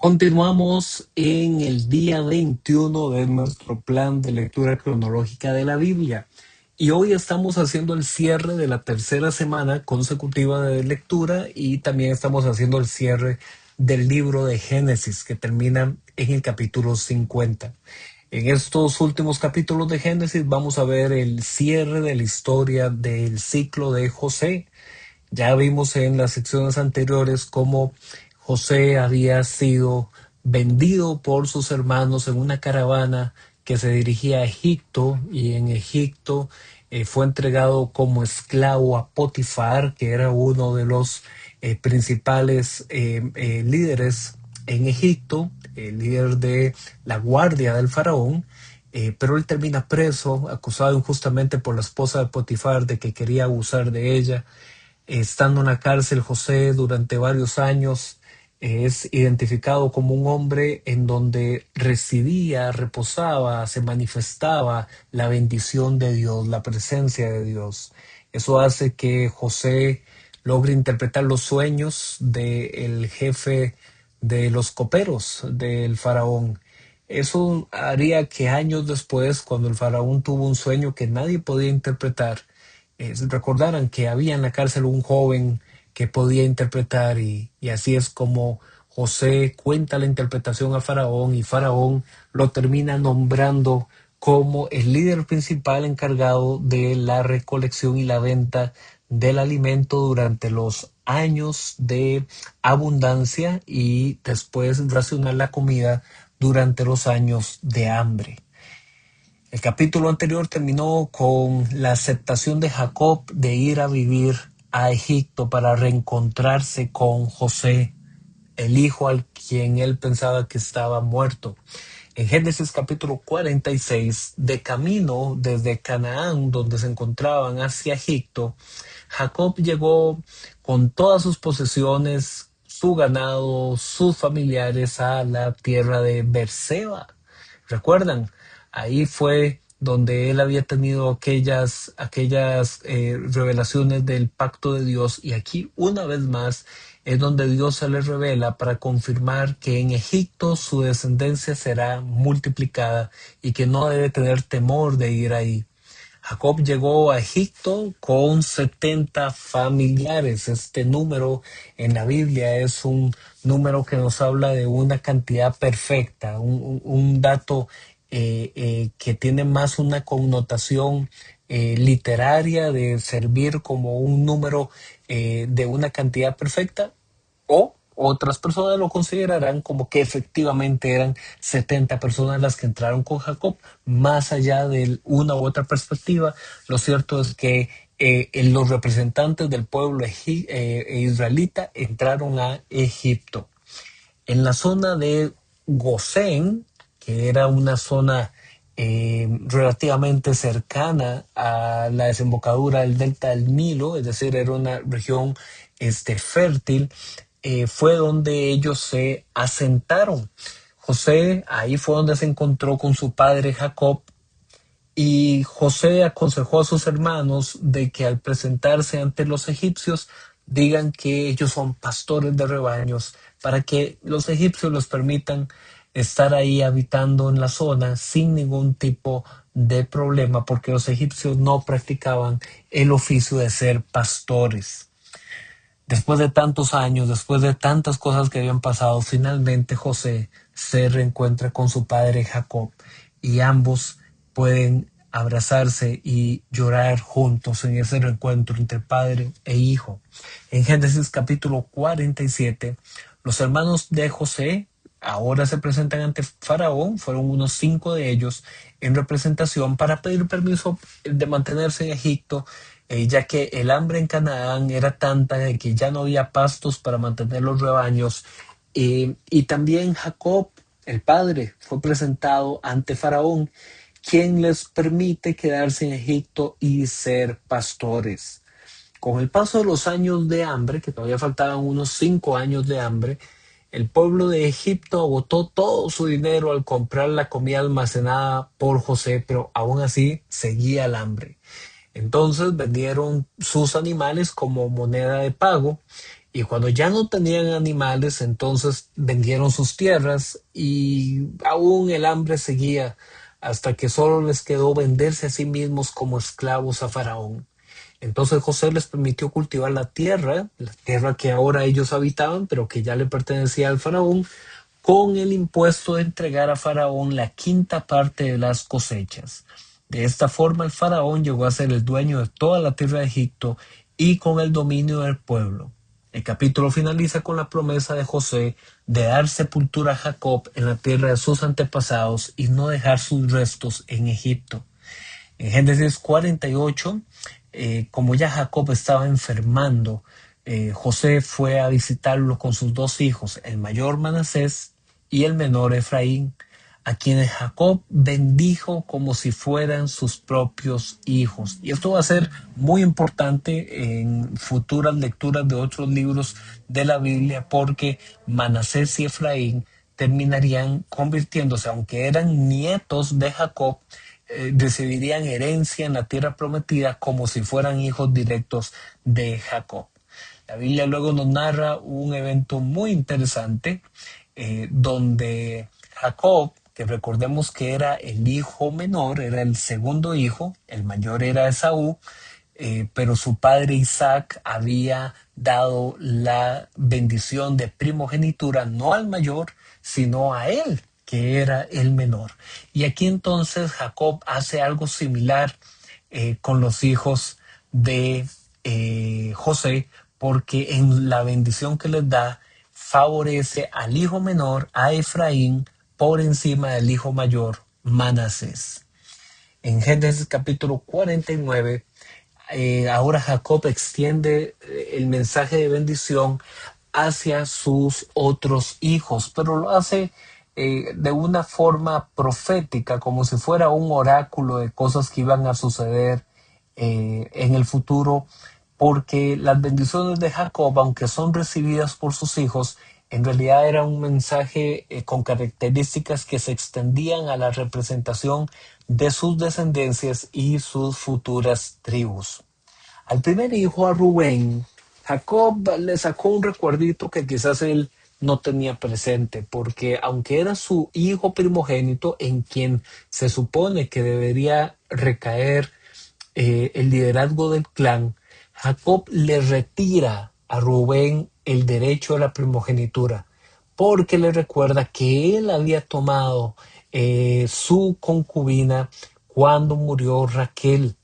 Continuamos en el día 21 de nuestro plan de lectura cronológica de la Biblia y hoy estamos haciendo el cierre de la tercera semana consecutiva de lectura y también estamos haciendo el cierre del libro de Génesis que termina en el capítulo 50. En estos últimos capítulos de Génesis vamos a ver el cierre de la historia del ciclo de José. Ya vimos en las secciones anteriores cómo José había sido vendido por sus hermanos en una caravana que se dirigía a Egipto y en Egipto fue entregado como esclavo a Potifar, que era uno de los principales líderes en Egipto, el líder de la guardia del faraón. Pero él termina preso, acusado injustamente por la esposa de Potifar de que quería abusar de ella. Estando en la cárcel, José durante varios años es identificado como un hombre en donde residía, reposaba, se manifestaba la bendición de Dios, la presencia de Dios. Eso hace que José logre interpretar los sueños del jefe de los coperos del faraón. Eso haría que años después, cuando el faraón tuvo un sueño que nadie podía interpretar, recordaran que había en la cárcel un joven que podía interpretar y así es como José cuenta la interpretación a Faraón y Faraón lo termina nombrando como el líder principal encargado de la recolección y la venta del alimento durante los años de abundancia y después racionar la comida durante los años de hambre. El capítulo anterior terminó con la aceptación de Jacob de ir a vivir a Egipto para reencontrarse con José, el hijo al quien él pensaba que estaba muerto. En Génesis capítulo 46, de camino desde Canaán, donde se encontraban, hacia Egipto, Jacob llegó con todas sus posesiones, su ganado, sus familiares a la tierra de Berseba. ¿Recuerdan? Ahí fue donde él había tenido aquellas revelaciones del pacto de Dios y aquí una vez más es donde Dios se le revela para confirmar que en Egipto su descendencia será multiplicada y que no debe tener temor de ir ahí. Jacob llegó a Egipto con 70 familiares. Este número en la Biblia es un número que nos habla de una cantidad perfecta, un dato que tiene más una connotación literaria de servir como un número de una cantidad perfecta, o otras personas lo considerarán como que efectivamente eran 70 personas las que entraron con Jacob, más allá de una u otra perspectiva. Lo cierto es que los representantes del pueblo israelita entraron a Egipto. En la zona de Gosén, que era una zona relativamente cercana a la desembocadura del delta del Nilo, es decir, era una región fértil, fue donde ellos se asentaron. José ahí fue donde se encontró con su padre Jacob y José aconsejó a sus hermanos de que al presentarse ante los egipcios digan que ellos son pastores de rebaños para que los egipcios los permitan estar ahí habitando en la zona sin ningún tipo de problema porque los egipcios no practicaban el oficio de ser pastores. Después de tantos años, después de tantas cosas que habían pasado, finalmente José se reencuentra con su padre Jacob y ambos pueden abrazarse y llorar juntos en ese reencuentro entre padre e hijo. En Génesis capítulo 47, los hermanos de José ahora se presentan ante Faraón, fueron unos 5 de ellos en representación para pedir permiso de mantenerse en Egipto, ya que el hambre en Canaán era tanta de que ya no había pastos para mantener los rebaños. Y también Jacob, el padre, fue presentado ante Faraón, quien les permite quedarse en Egipto y ser pastores. Con el paso de los años de hambre, que todavía faltaban unos 5 años de hambre, el pueblo de Egipto agotó todo su dinero al comprar la comida almacenada por José, pero aún así seguía el hambre. Entonces vendieron sus animales como moneda de pago Y cuando ya no tenían animales, entonces vendieron sus tierras y aún el hambre seguía hasta que solo les quedó venderse a sí mismos como esclavos a Faraón. Entonces José les permitió cultivar la tierra que ahora ellos habitaban, pero que ya le pertenecía al faraón, con el impuesto de entregar a Faraón la quinta parte de las cosechas. De esta forma el faraón llegó a ser el dueño de toda la tierra de Egipto y con el dominio del pueblo. El capítulo finaliza con la promesa de José de dar sepultura a Jacob en la tierra de sus antepasados y no dejar sus restos en Egipto. En Génesis 48, como ya Jacob estaba enfermando, José fue a visitarlo con sus dos hijos, el mayor Manasés y el menor Efraín, a quienes Jacob bendijo como si fueran sus propios hijos. Y esto va a ser muy importante en futuras lecturas de otros libros de la Biblia, porque Manasés y Efraín terminarían convirtiéndose, aunque eran nietos de Jacob, recibirían herencia en la tierra prometida como si fueran hijos directos de Jacob. La Biblia luego nos narra un evento muy interesante donde Jacob, que recordemos que era el hijo menor, era el segundo hijo, el mayor era Esaú, pero su padre Isaac había dado la bendición de primogenitura no al mayor, sino a él, que era el menor. Y aquí entonces Jacob hace algo similar con los hijos de José, porque en la bendición que les da, favorece al hijo menor, a Efraín, por encima del hijo mayor, Manasés. En Génesis capítulo 49, ahora Jacob extiende el mensaje de bendición hacia sus otros hijos, pero lo hace de una forma profética, como si fuera un oráculo de cosas que iban a suceder en el futuro, porque las bendiciones de Jacob, aunque son recibidas por sus hijos, en realidad era un mensaje con características que se extendían a la representación de sus descendencias y sus futuras tribus. Al primer hijo, a Rubén, Jacob le sacó un recuerdito que quizás él no tenía presente, porque aunque era su hijo primogénito en quien se supone que debería recaer el liderazgo del clan, Jacob le retira a Rubén el derecho a la primogenitura, porque le recuerda que él había tomado su concubina cuando murió Raquel.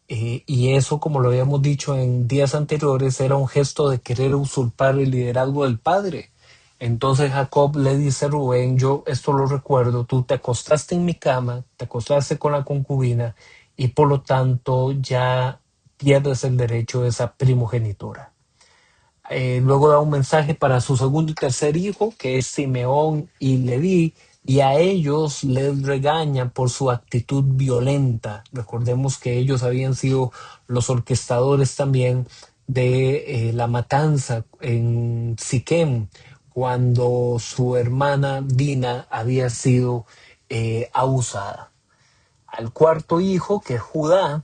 Y eso, como lo habíamos dicho en días anteriores, era un gesto de querer usurpar el liderazgo del padre. Entonces Jacob le dice a Rubén, yo esto lo recuerdo, tú te acostaste en mi cama, te acostaste con la concubina y por lo tanto ya pierdes el derecho de esa primogenitura. Luego da un mensaje para su segundo y tercer hijo, que es Simeón y Leví, y a ellos les regaña por su actitud violenta. Recordemos que ellos habían sido los orquestadores también de la matanza en Siquem, cuando su hermana Dina había sido abusada. Al cuarto hijo, que es Judá,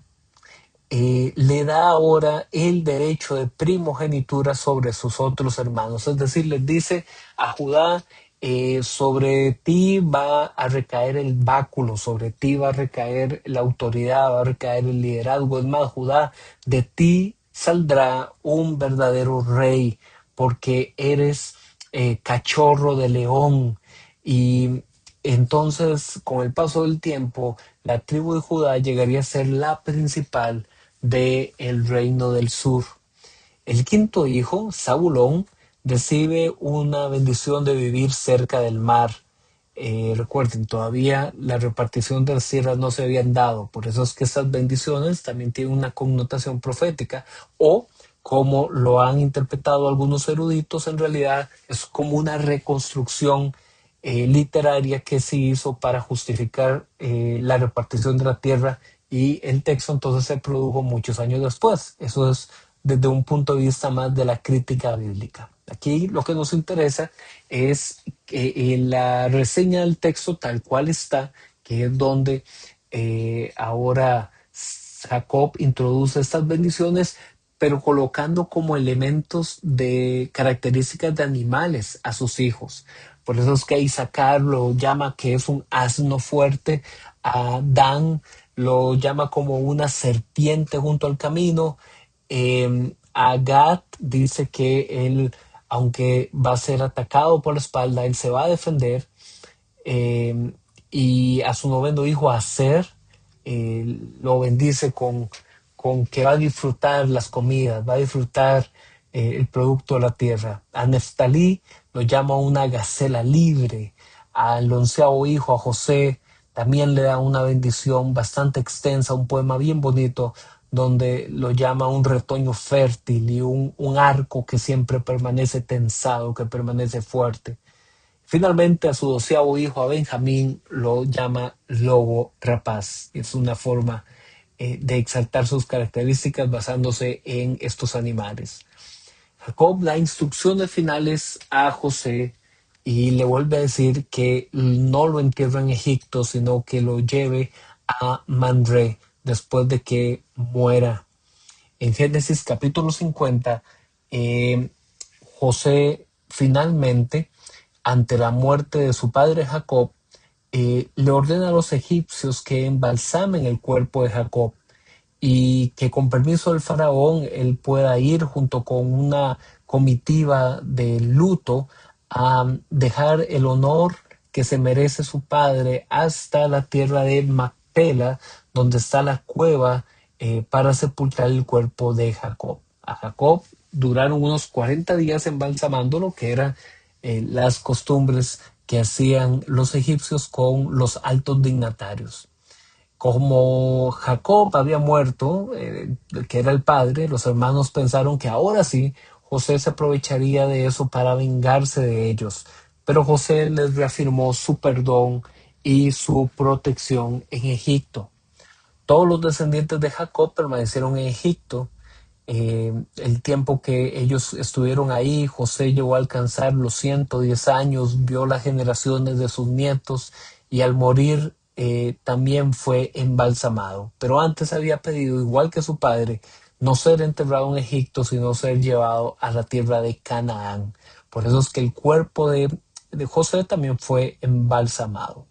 le da ahora el derecho de primogenitura sobre sus otros hermanos. Es decir, les dice a Judá, sobre ti va a recaer el báculo, sobre ti va a recaer la autoridad, va a recaer el liderazgo. Es más, Judá, de ti saldrá un verdadero rey, porque eres cachorro de león. Y entonces, con el paso del tiempo, la tribu de Judá llegaría a ser la principal del reino del sur. El quinto hijo, Zabulón, recibe una bendición de vivir cerca del mar. Recuerden, todavía la repartición de las tierras no se habían dado, por eso es que estas bendiciones también tienen una connotación profética, o como lo han interpretado algunos eruditos, en realidad es como una reconstrucción literaria que se hizo para justificar la repartición de la tierra, y el texto entonces se produjo muchos años después. Eso es desde un punto de vista más de la crítica bíblica. Aquí lo que nos interesa es que la reseña del texto tal cual está, que es donde ahora Jacob introduce estas bendiciones, pero colocando como elementos de características de animales a sus hijos. Por eso es que Isaacar lo llama que es un asno fuerte, a Dan lo llama como una serpiente junto al camino, a Gad dice que él, aunque va a ser atacado por la espalda, él se va a defender, eh, y a su noveno hijo Aser lo bendice con que va a disfrutar las comidas, va a disfrutar el producto de la tierra. A Neftalí lo llama una gacela libre. Al onceavo hijo, a José, también le da una bendición bastante extensa, un poema bien bonito, donde lo llama un retoño fértil y un arco que siempre permanece tensado, que permanece fuerte. Finalmente, a su doceavo hijo, a Benjamín, lo llama lobo rapaz. Es una forma de exaltar sus características basándose en estos animales. Jacob da instrucciones finales a José y le vuelve a decir que no lo entierre en Egipto, sino que lo lleve a Manré después de que muera. En Génesis capítulo 50, eh, José finalmente, ante la muerte de su padre Jacob, le ordena a los egipcios que embalsamen el cuerpo de Jacob y que con permiso del faraón él pueda ir junto con una comitiva de luto a dejar el honor que se merece su padre hasta la tierra de Macpela, donde está la cueva para sepultar el cuerpo de Jacob. A Jacob duraron unos 40 días embalsamándolo, que eran las costumbres que hacían los egipcios con los altos dignatarios. Como Jacob había muerto, que era el padre, los hermanos pensaron que ahora sí José se aprovecharía de eso para vengarse de ellos. Pero José les reafirmó su perdón y su protección en Egipto. Todos los descendientes de Jacob permanecieron en Egipto. El tiempo que ellos estuvieron ahí, José llegó a alcanzar los 110 años, vio las generaciones de sus nietos y al morir también fue embalsamado. Pero antes había pedido, igual que su padre, no ser enterrado en Egipto, sino ser llevado a la tierra de Canaán. Por eso es que el cuerpo de José también fue embalsamado.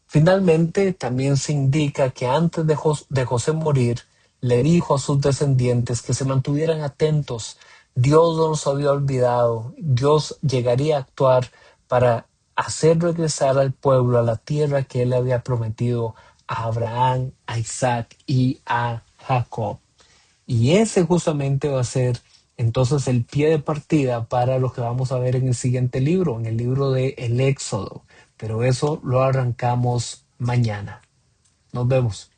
Finalmente, también se indica que antes de José morir, le dijo a sus descendientes que se mantuvieran atentos. Dios no los había olvidado. Dios llegaría a actuar para hacer regresar al pueblo a la tierra que él había prometido a Abraham, a Isaac y a Jacob. Y ese justamente va a ser entonces el pie de partida para lo que vamos a ver en el siguiente libro, en el libro de El Éxodo. Pero eso lo arrancamos mañana. Nos vemos.